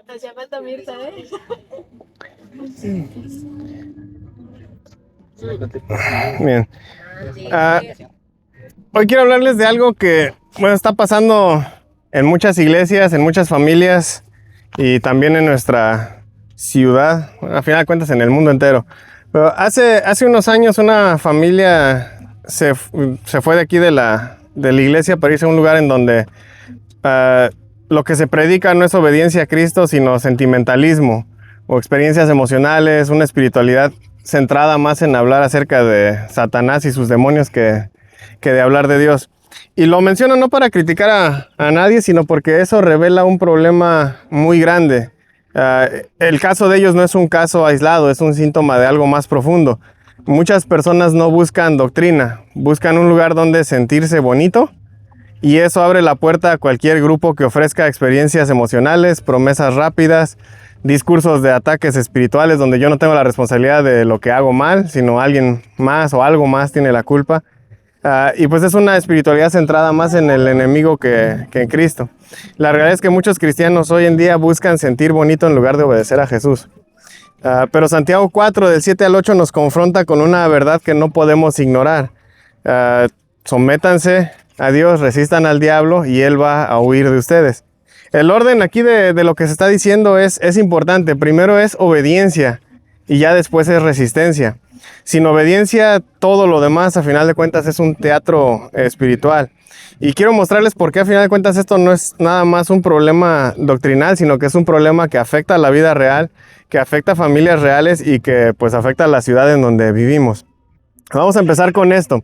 Hacía falta Mirta, ¿eh? Bien. Ah, hoy quiero hablarles de algo que, bueno, está pasando en muchas iglesias, en muchas familias y también en nuestra ciudad, bueno, a final de cuentas en el mundo entero. Pero hace unos años una familia se fue de aquí de la iglesia para irse a un lugar en donde lo que se predica no es obediencia a Cristo, sino sentimentalismo o experiencias emocionales, una espiritualidad centrada más en hablar acerca de Satanás y sus demonios que de hablar de Dios. Y lo menciono no para criticar a nadie, sino porque eso revela un problema muy grande. El caso de ellos no es un caso aislado, es un síntoma de algo más profundo. Muchas personas no buscan doctrina, buscan un lugar donde sentirse bonito, y eso abre la puerta a cualquier grupo que ofrezca experiencias emocionales, promesas rápidas, discursos de ataques espirituales donde yo no tengo la responsabilidad de lo que hago mal, sino alguien más o algo más tiene la culpa. Y pues es una espiritualidad centrada más en el enemigo que en Cristo. La realidad es que muchos cristianos hoy en día buscan sentir bonito en lugar de obedecer a Jesús. Pero Santiago 4, del 7 al 8, nos confronta con una verdad que no podemos ignorar. Sométanse a Dios, resistan al diablo y Él va a huir de ustedes. El orden aquí de lo que se está diciendo es importante. Primero es obediencia y ya después es resistencia. Sin obediencia, todo lo demás, a final de cuentas, es un teatro espiritual. Y quiero mostrarles por qué, a final de cuentas, esto no es nada más un problema doctrinal, sino que es un problema que afecta a la vida real, que afecta a familias reales y que pues afecta a la ciudad en donde vivimos. Vamos a empezar con esto.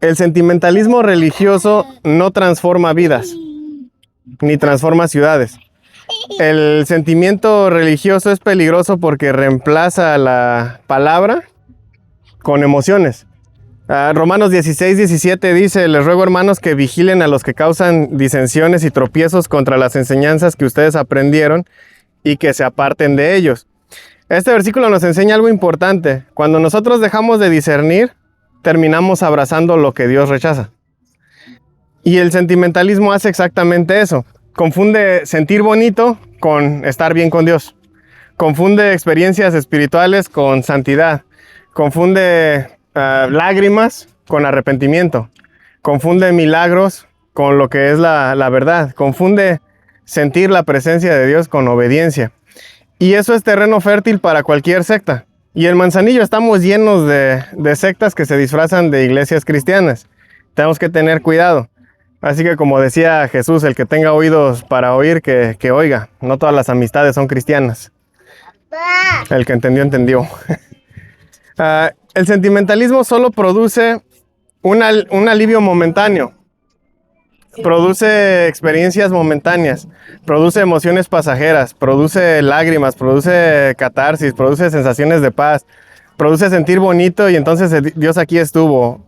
El sentimentalismo religioso no transforma vidas, ni transforma ciudades. El sentimiento religioso es peligroso porque reemplaza la palabra con emociones. Romanos 16:17 dice: les ruego, hermanos, que vigilen a los que causan disensiones y tropiezos contra las enseñanzas que ustedes aprendieron y que se aparten de ellos. Este versículo nos enseña algo importante. Cuando nosotros dejamos de discernir, terminamos abrazando lo que Dios rechaza. Y el sentimentalismo hace exactamente eso. Confunde sentir bonito con estar bien con Dios. Confunde experiencias espirituales con santidad. Confunde lágrimas con arrepentimiento. Confunde milagros con lo que es la verdad. Confunde sentir la presencia de Dios con obediencia. Y eso es terreno fértil para cualquier secta. Y en Manzanillo estamos llenos de sectas que se disfrazan de iglesias cristianas. Tenemos que tener cuidado. Así que, como decía Jesús, el que tenga oídos para oír, que oiga. No todas las amistades son cristianas. El que entendió, entendió. El sentimentalismo solo produce un alivio momentáneo. Produce experiencias momentáneas, produce emociones pasajeras, produce lágrimas, produce catarsis, produce sensaciones de paz, produce sentir bonito y entonces Dios aquí estuvo.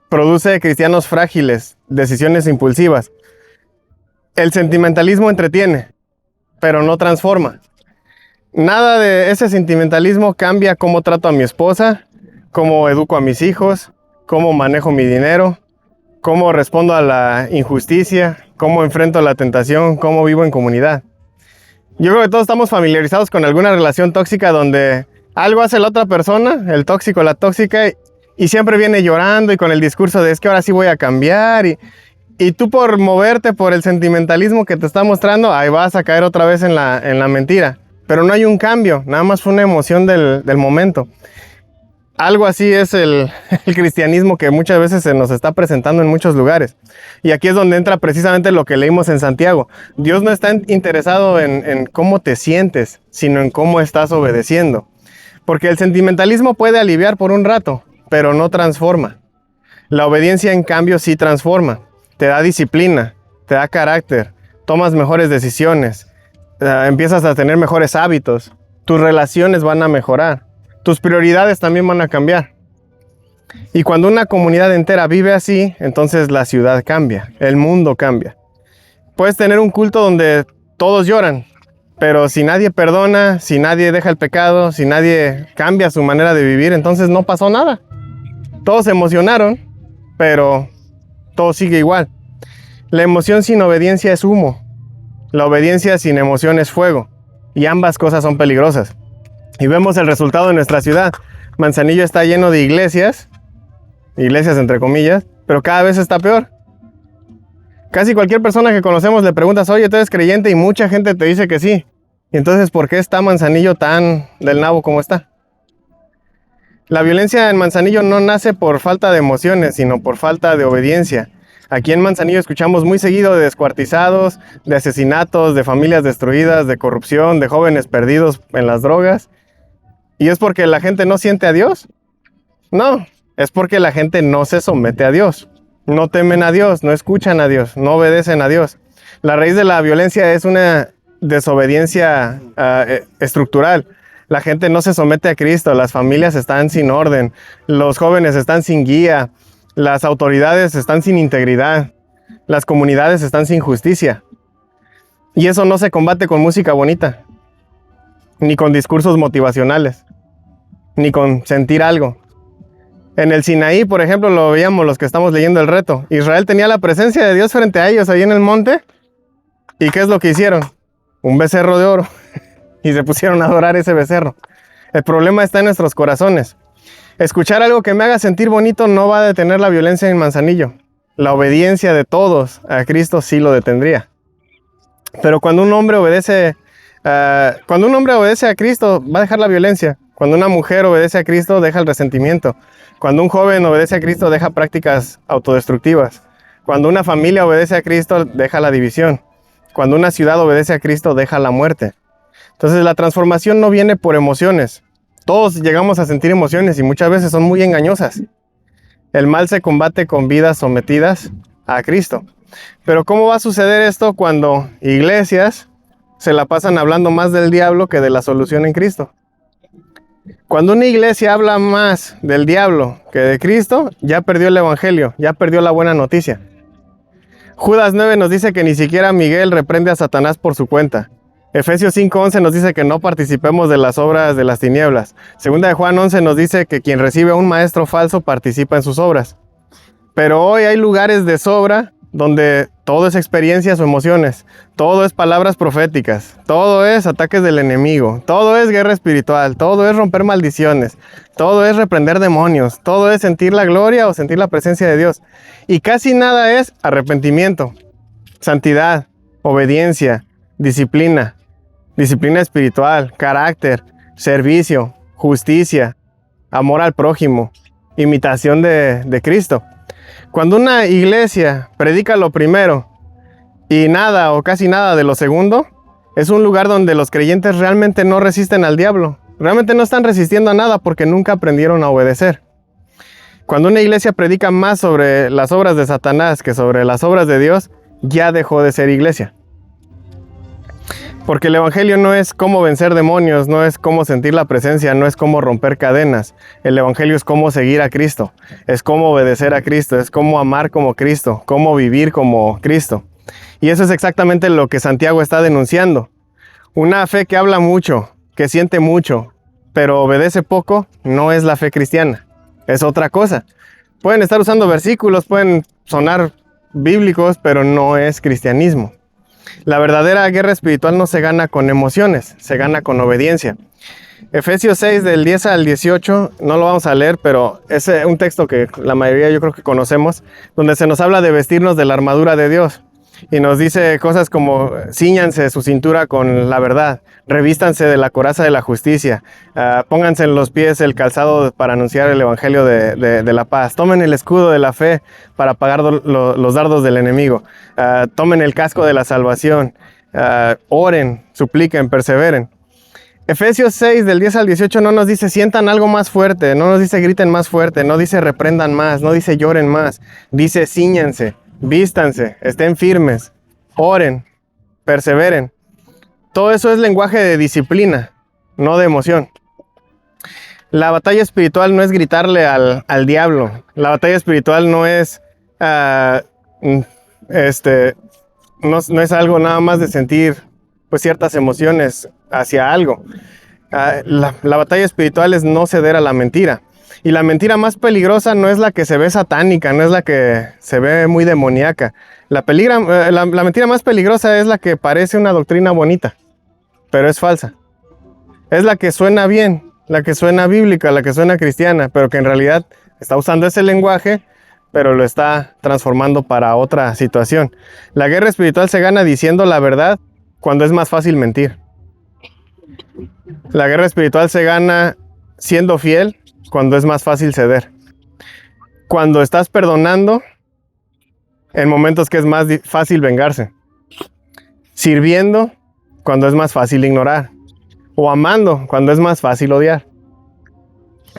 Produce cristianos frágiles, decisiones impulsivas. El sentimentalismo entretiene, pero no transforma. Nada de ese sentimentalismo cambia cómo trato a mi esposa, cómo educo a mis hijos, cómo manejo mi dinero, cómo respondo a la injusticia, cómo enfrento la tentación, cómo vivo en comunidad. Yo creo que todos estamos familiarizados con alguna relación tóxica donde algo hace la otra persona, el tóxico, la tóxica, y siempre viene llorando y con el discurso de es que ahora sí voy a cambiar. Y tú, por moverte por el sentimentalismo que te está mostrando, ahí vas a caer otra vez en la mentira. Pero no hay un cambio, nada más fue una emoción del momento. Algo así es el cristianismo que muchas veces se nos está presentando en muchos lugares. Y aquí es donde entra precisamente lo que leímos en Santiago. Dios no está interesado en cómo te sientes, sino en cómo estás obedeciendo. Porque el sentimentalismo puede aliviar por un rato, pero no transforma. La obediencia, en cambio, sí transforma. Te da disciplina, te da carácter, tomas mejores decisiones, empiezas a tener mejores hábitos, tus relaciones van a mejorar. Tus prioridades también van a cambiar. Y cuando una comunidad entera vive así, entonces la ciudad cambia, el mundo cambia. Puedes tener un culto donde todos lloran, pero si nadie perdona, si nadie deja el pecado, si nadie cambia su manera de vivir, entonces no pasó nada. Todos se emocionaron, pero todo sigue igual. La emoción sin obediencia es humo. La obediencia sin emoción es fuego, y ambas cosas son peligrosas. Y vemos el resultado en nuestra ciudad. Manzanillo está lleno de iglesias entre comillas, pero cada vez está peor. Casi cualquier persona que conocemos le preguntas, oye, ¿tú eres creyente? Y mucha gente te dice que sí. Y entonces, ¿por qué está Manzanillo tan del nabo como está? La violencia en Manzanillo no nace por falta de emociones, sino por falta de obediencia. Aquí en Manzanillo escuchamos muy seguido de descuartizados, de asesinatos, de familias destruidas, de corrupción, de jóvenes perdidos en las drogas. ¿Y es porque la gente no siente a Dios? No, es porque la gente no se somete a Dios. No temen a Dios, no escuchan a Dios, no obedecen a Dios. La raíz de la violencia es una desobediencia estructural. La gente no se somete a Cristo, las familias están sin orden, los jóvenes están sin guía, las autoridades están sin integridad, las comunidades están sin justicia. Y eso no se combate con música bonita, ni con discursos motivacionales, ni con sentir algo. En el Sinaí, por ejemplo, lo veíamos los que estamos leyendo el reto. Israel tenía la presencia de Dios frente a ellos ahí en el monte. ¿Y qué es lo que hicieron? Un becerro de oro. Y se pusieron a adorar ese becerro. El problema está en nuestros corazones. Escuchar algo que me haga sentir bonito no va a detener la violencia en Manzanillo. La obediencia de todos a Cristo sí lo detendría. Pero cuando un hombre obedece a Cristo, va a dejar la violencia. Cuando una mujer obedece a Cristo, deja el resentimiento. Cuando un joven obedece a Cristo, deja prácticas autodestructivas. Cuando una familia obedece a Cristo, deja la división. Cuando una ciudad obedece a Cristo, deja la muerte. Entonces la transformación no viene por emociones. Todos llegamos a sentir emociones y muchas veces son muy engañosas. El mal se combate con vidas sometidas a Cristo. Pero ¿cómo va a suceder esto cuando iglesias se la pasan hablando más del diablo que de la solución en Cristo? Cuando una iglesia habla más del diablo que de Cristo, ya perdió el evangelio, ya perdió la buena noticia. Judas 9 nos dice que ni siquiera Miguel reprende a Satanás por su cuenta. Efesios 5:11 nos dice que no participemos de las obras de las tinieblas. Segunda de Juan 11 nos dice que quien recibe a un maestro falso participa en sus obras. Pero hoy hay lugares de sobra donde todo es experiencias o emociones, todo es palabras proféticas, todo es ataques del enemigo, todo es guerra espiritual, todo es romper maldiciones, todo es reprender demonios, todo es sentir la gloria o sentir la presencia de Dios. Y casi nada es arrepentimiento, santidad, obediencia, disciplina espiritual, carácter, servicio, justicia, amor al prójimo, imitación de Cristo. Cuando una iglesia predica lo primero y nada o casi nada de lo segundo, es un lugar donde los creyentes realmente no resisten al diablo. Realmente no están resistiendo a nada porque nunca aprendieron a obedecer. Cuando una iglesia predica más sobre las obras de Satanás que sobre las obras de Dios, ya dejó de ser iglesia. Porque el evangelio no es cómo vencer demonios, no es cómo sentir la presencia, no es cómo romper cadenas. El evangelio es cómo seguir a Cristo, es cómo obedecer a Cristo, es cómo amar como Cristo, cómo vivir como Cristo. Y eso es exactamente lo que Santiago está denunciando. Una fe que habla mucho, que siente mucho, pero obedece poco, no es la fe cristiana, es otra cosa. Pueden estar usando versículos, pueden sonar bíblicos, pero no es cristianismo. La verdadera guerra espiritual no se gana con emociones, se gana con obediencia. Efesios 6 del 10 al 18, no lo vamos a leer, pero es un texto que la mayoría yo creo que conocemos, donde se nos habla de vestirnos de la armadura de Dios. Y nos dice cosas como, cíñanse su cintura con la verdad, revístanse de la coraza de la justicia, pónganse en los pies el calzado para anunciar el evangelio de la paz, tomen el escudo de la fe para apagar los dardos del enemigo, tomen el casco de la salvación, oren, supliquen, perseveren. Efesios 6 del 10 al 18 no nos dice sientan algo más fuerte, no nos dice griten más fuerte, no dice reprendan más, no dice lloren más, dice cíñanse. Vístanse, estén firmes, oren, perseveren. Todo eso es lenguaje de disciplina, no de emoción. La batalla espiritual no es gritarle al diablo. La batalla espiritual no es, no es algo nada más de sentir pues, ciertas emociones hacia algo. La batalla espiritual es no ceder a la mentira. Y la mentira más peligrosa no es la que se ve satánica, no es la que se ve muy demoníaca. La mentira más peligrosa es la que parece una doctrina bonita, pero es falsa. Es la que suena bien, la que suena bíblica, la que suena cristiana, pero que en realidad está usando ese lenguaje, pero lo está transformando para otra situación. La guerra espiritual se gana diciendo la verdad cuando es más fácil mentir. La guerra espiritual se gana siendo fiel cuando es más fácil ceder. Cuando estás perdonando en momentos que es más fácil vengarse. Sirviendo cuando es más fácil ignorar. O amando cuando es más fácil odiar.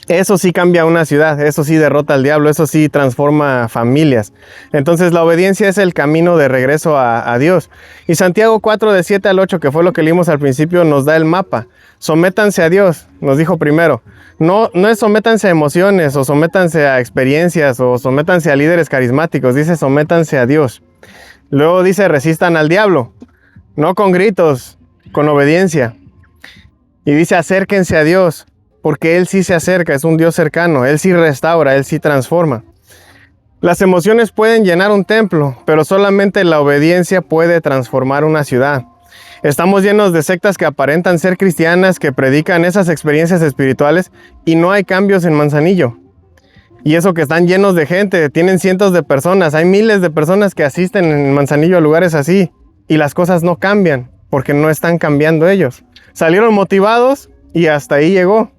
Eso sí cambia una ciudad, eso sí derrota al diablo, eso sí transforma familias. Entonces la obediencia es el camino de regreso a Dios. Y Santiago 4, de 7 al 8, que fue lo que leímos al principio, nos da el mapa. Sométanse a Dios, nos dijo primero. No es sométanse a emociones, o sométanse a experiencias, o sométanse a líderes carismáticos, dice sométanse a Dios. Luego dice resistan al diablo, no con gritos, con obediencia. Y dice acérquense a Dios, porque Él sí se acerca, es un Dios cercano, Él sí restaura, Él sí transforma. Las emociones pueden llenar un templo, pero solamente la obediencia puede transformar una ciudad. Estamos llenos de sectas que aparentan ser cristianas, que predican esas experiencias espirituales y no hay cambios en Manzanillo. Y eso que están llenos de gente, tienen cientos de personas, hay miles de personas que asisten en Manzanillo a lugares así y las cosas no cambian porque no están cambiando ellos. Salieron motivados y hasta ahí llegó.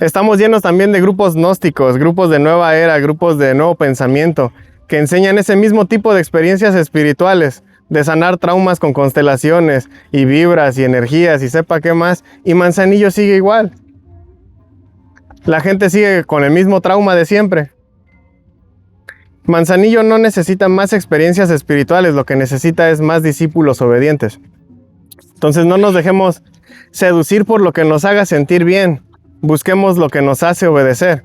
Estamos llenos también de grupos gnósticos, grupos de nueva era, grupos de nuevo pensamiento, que enseñan ese mismo tipo de experiencias espirituales, de sanar traumas con constelaciones y vibras y energías y sepa qué más, y Manzanillo sigue igual. La gente sigue con el mismo trauma de siempre. Manzanillo no necesita más experiencias espirituales, lo que necesita es más discípulos obedientes. Entonces no nos dejemos seducir por lo que nos haga sentir bien. Busquemos lo que nos hace obedecer.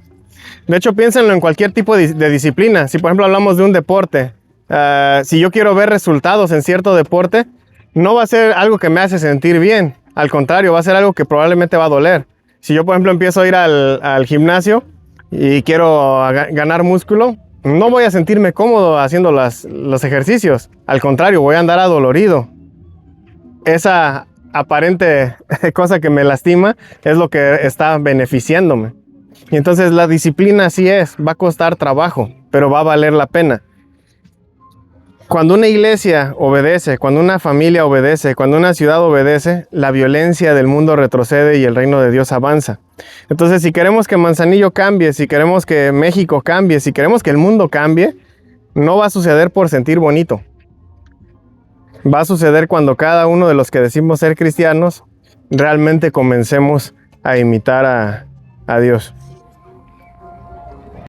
De hecho, piénsenlo en cualquier tipo de disciplina. Si por ejemplo hablamos de un deporte, si yo quiero ver resultados en cierto deporte, no va a ser algo que me hace sentir bien. Al contrario, va a ser algo que probablemente va a doler. Si yo por ejemplo empiezo a ir al gimnasio y quiero ganar músculo, no voy a sentirme cómodo haciendo los ejercicios. Al contrario, voy a andar adolorido. Esa aparente cosa que me lastima es lo que está beneficiándome. Y entonces la disciplina así es, va a costar trabajo, pero va a valer la pena. Cuando una iglesia obedece, cuando una familia obedece, cuando una ciudad obedece, la violencia del mundo retrocede y el reino de Dios avanza. Entonces, si queremos que Manzanillo cambie, si queremos que México cambie, si queremos que el mundo cambie, no va a suceder por sentir bonito. Va a suceder cuando cada uno de los que decimos ser cristianos realmente comencemos a imitar a Dios.